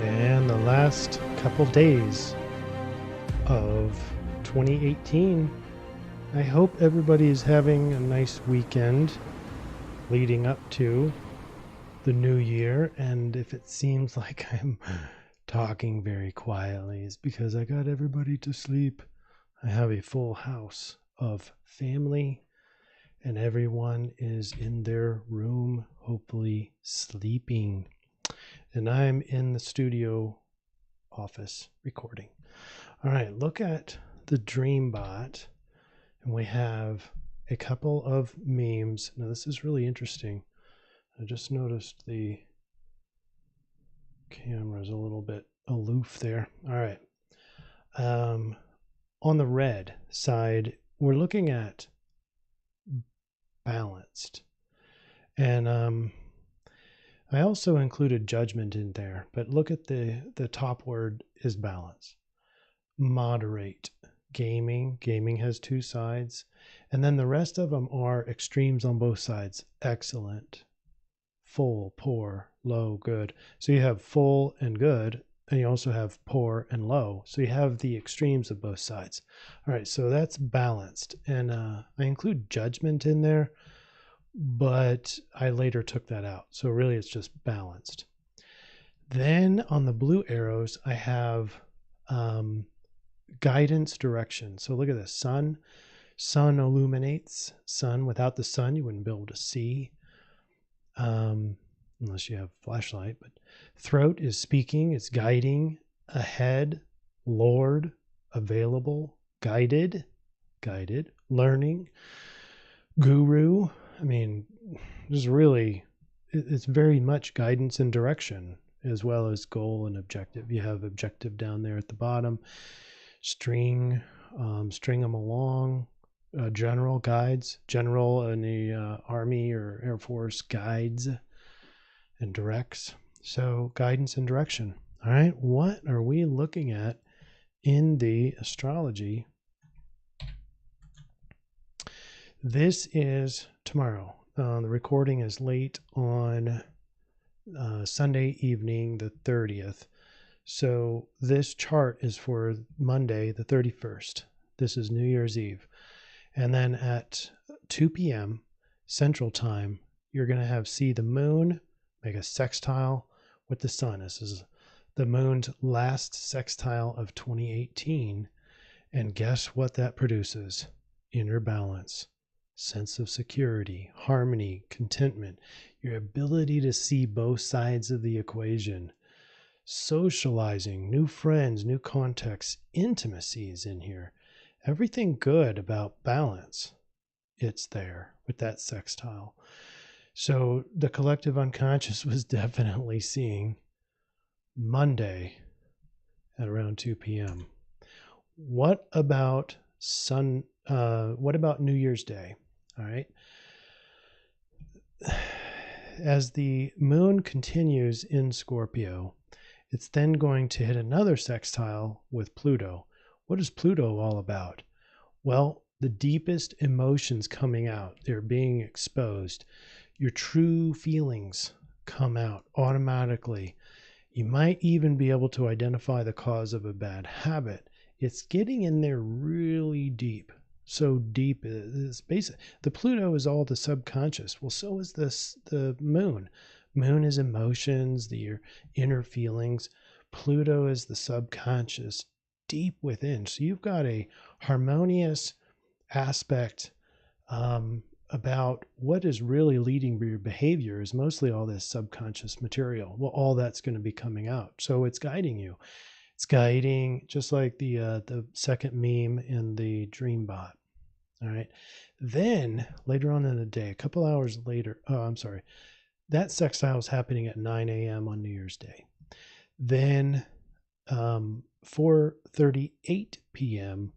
And the last couple days of 2018. I hope everybody is having a nice weekend leading up to the new year. And if it seems like I'm talking very quietly, it's because I got everybody to sleep. I have a full house of family and everyone is in their room, hopefully sleeping. And I'm in the studio office recording. All right, look at the DreamBot, and we have a couple of memes. Now, this is really interesting. I just noticed the camera's a little bit aloof there. All right. On the red side, we're looking at balanced. And I also included judgment in there, but look at the top word is balance. Moderate. Gaming has two sides, and then the rest of them are extremes on both sides. Excellent, full, poor, low, good. So you have full and good, and you also have poor and low. So you have the extremes of both sides. All right, so that's balanced. And I include judgment in there, but I later took that out. So really it's just balanced. Then on the blue arrows, I have guidance, direction. So look at this. Sun illuminates. Sun, without the sun, you wouldn't be able to see unless you have a flashlight. But throat is speaking, it's guiding. Ahead, Lord, available, guided, learning, guru. I mean, there's really, it's very much guidance and direction, as well as goal and objective. You have objective down there at the bottom. String them along. General guides. General in the Army or Air Force guides and directs. So guidance and direction. All right, what are we looking at in the astrology? This is tomorrow. The recording is late on Sunday evening, the 30th. So this chart is for Monday, the 31st. This is New Year's Eve. And then at 2 p.m. Central Time, you're going to see the moon make a sextile with the sun. This is the moon's last sextile of 2018. And guess what that produces? Inner balance, sense of security, harmony, contentment, your ability to see both sides of the equation. Socializing, new friends, new contexts, intimacy is in here. Everything good about balance, it's there with that sextile. So the collective unconscious was definitely seeing Monday at around 2 p.m. What about what about New Year's Day? All right. As the moon continues in Scorpio, it's then going to hit another sextile with Pluto. What is Pluto all about? Well, the deepest emotions coming out, they're being exposed. Your true feelings come out automatically. You might even be able to identify the cause of a bad habit. It's getting in there really deep. So deep, it's basic. The Pluto is all the subconscious. Well, so is the moon. Moon is emotions, your inner feelings. Pluto is the subconscious, deep within. So you've got a harmonious aspect about what is really leading your behavior is mostly all this subconscious material. Well, all that's going to be coming out. So it's guiding you. It's guiding, just like the second meme in the DreamBot. All right. Then later on in the day, a couple hours later, that sextile is happening at 9 a.m. on New Year's Day. Then 4:38 p.m.,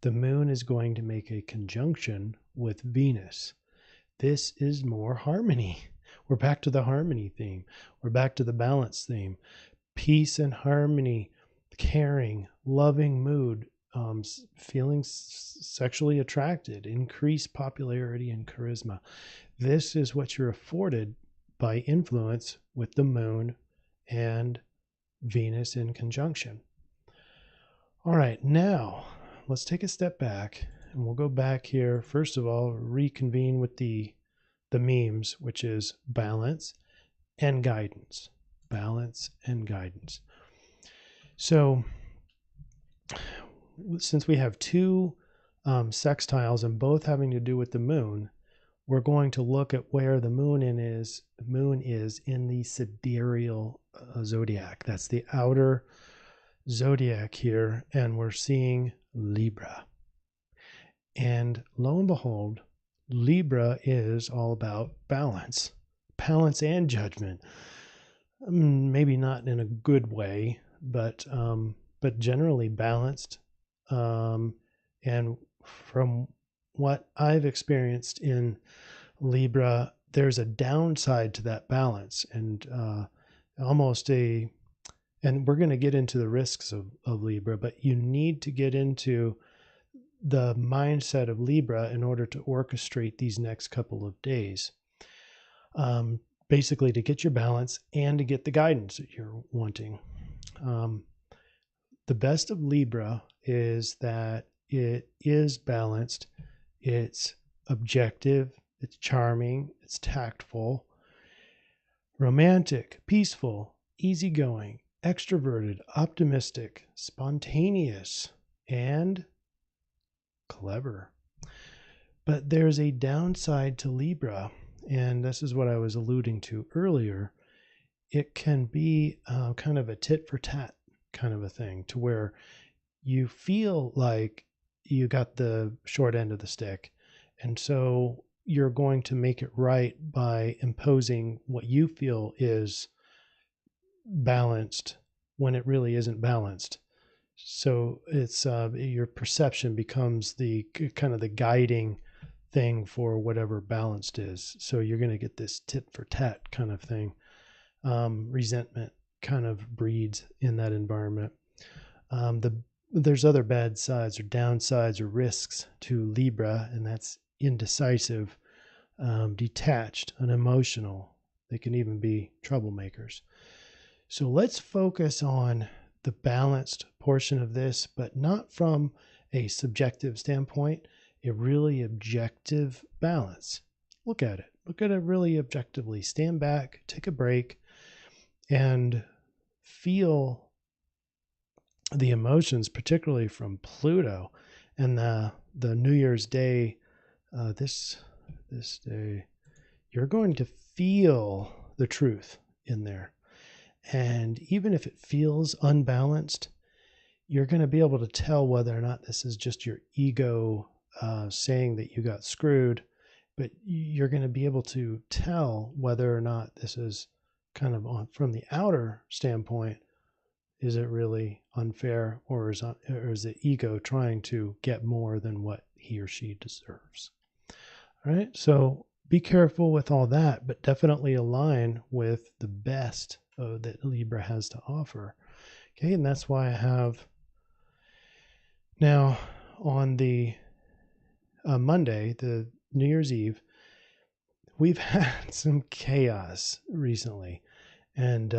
the moon is going to make a conjunction with Venus. This is more harmony. We're back to the harmony theme. We're back to the balance theme. Peace and harmony, caring, loving mood, feeling sexually attracted, increased popularity and charisma. This is what you're afforded by influence with the moon and Venus in conjunction. All right, now let's take a step back and we'll go back here. First of all, reconvene with the memes, which is balance and guidance. Balance and guidance. So since we have two sextiles and both having to do with the moon, we're going to look at where the moon is in the sidereal zodiac. That's the outer zodiac here, and we're seeing Libra. And lo and behold, Libra is all about balance and judgment. Maybe not in a good way, but generally balanced. And from what I've experienced in Libra, there's a downside to that balance, and and we're going to get into the risks of Libra, but you need to get into the mindset of Libra in order to orchestrate these next couple of days. Basically to get your balance and to get the guidance that you're wanting. The best of Libra is that it is balanced, it's objective, it's charming, it's tactful, romantic, peaceful, easygoing, extroverted, optimistic, spontaneous, and clever. But there's a downside to Libra, and this is what I was alluding to earlier. It can be kind of a tit for tat kind of a thing, to where you feel like you got the short end of the stick, and so you're going to make it right by imposing what you feel is balanced when it really isn't balanced. So it's your perception becomes the kind of the guiding thing for whatever balanced is. So you're going to get this tit for tat kind of thing. Resentment kind of breeds in that environment. There's other bad sides or downsides or risks to Libra, and that's indecisive, detached, unemotional. They can even be troublemakers. So let's focus on the balanced portion of this, but not from a subjective standpoint, a really objective balance. Look at it really objectively. Stand back, take a break, and feel the emotions, particularly from Pluto and the New Year's Day. This day, you're going to feel the truth in there. And even if it feels unbalanced, you're going to be able to tell whether or not this is just your ego saying that you got screwed, but you're going to be able to tell whether or not this is kind of from the outer standpoint, is it really unfair, or is the ego trying to get more than what he or she deserves? All right, so be careful with all that, but definitely align with the best that Libra has to offer. Okay, and that's why I have now on the Monday, the New Year's Eve, we've had some chaos recently, and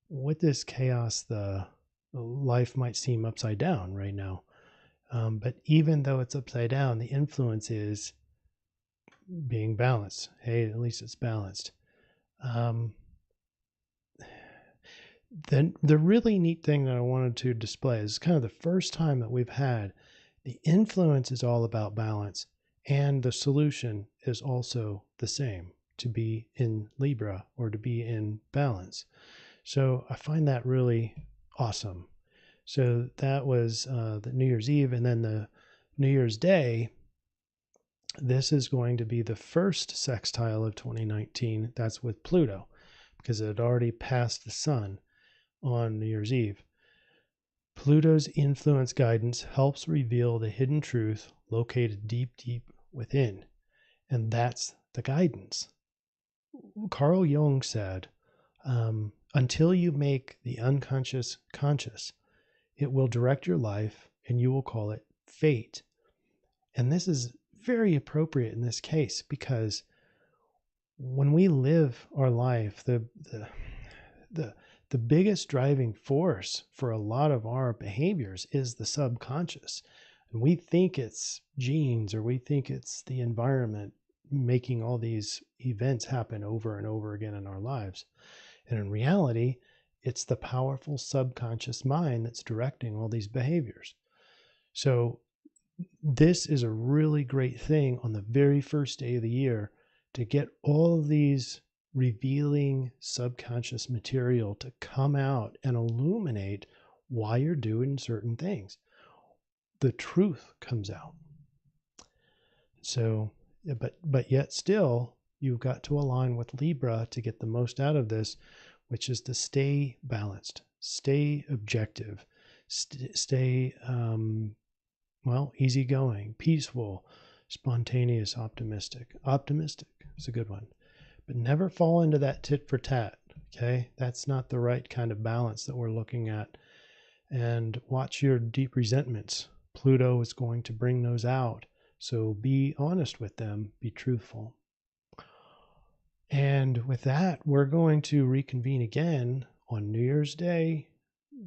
with this chaos, the life might seem upside down right now. But even though it's upside down, the influence is being balanced. Hey, at least it's balanced. Then the really neat thing that I wanted to display is kind of the first time that we've had the influence is all about balance, and the solution is also the same, to be in Libra or to be in balance. So I find that really awesome. So that was the New Year's Eve, and then the New Year's Day. This is going to be the first sextile of 2019. That's with Pluto, because it had already passed the Sun on New Year's Eve. Pluto's influence guidance helps reveal the hidden truth located deep, deep within. And that's the guidance. Carl Jung said, until you make the unconscious conscious, it will direct your life, and you will call it fate. And this is very appropriate in this case, because when we live our life, the the biggest driving force for a lot of our behaviors is the subconscious. And we think it's genes, or we think it's the environment making all these events happen over and over again in our lives. And in reality, it's the powerful subconscious mind that's directing all these behaviors. So this is a really great thing on the very first day of the year to get all of these revealing subconscious material to come out and illuminate why you're doing certain things. The truth comes out. So, but yet still, you've got to align with Libra to get the most out of this, which is to stay balanced, stay objective, stay well, easygoing, peaceful, spontaneous, optimistic. Optimistic is a good one. But never fall into that tit for tat, okay? That's not the right kind of balance that we're looking at. And watch your deep resentments. Pluto is going to bring those out. So be honest with them, be truthful. And with that, we're going to reconvene again on New Year's Day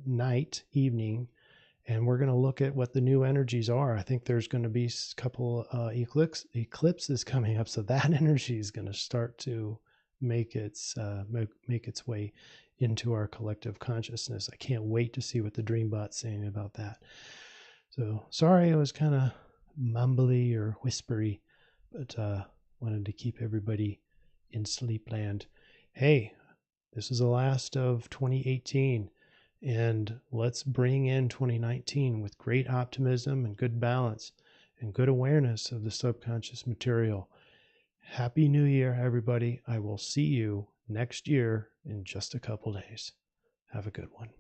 night, evening, and we're going to look at what the new energies are. I think there's going to be a couple eclipses coming up, so that energy is going to start to make its way into our collective consciousness. I can't wait to see what the Dreambot's saying about that. So sorry, I was kind of mumbly or whispery, but wanted to keep everybody in sleep land. Hey, this is the last of 2018. And let's bring in 2019 with great optimism and good balance and good awareness of the subconscious material. Happy New Year, everybody. I will see you next year in just a couple days. Have a good one.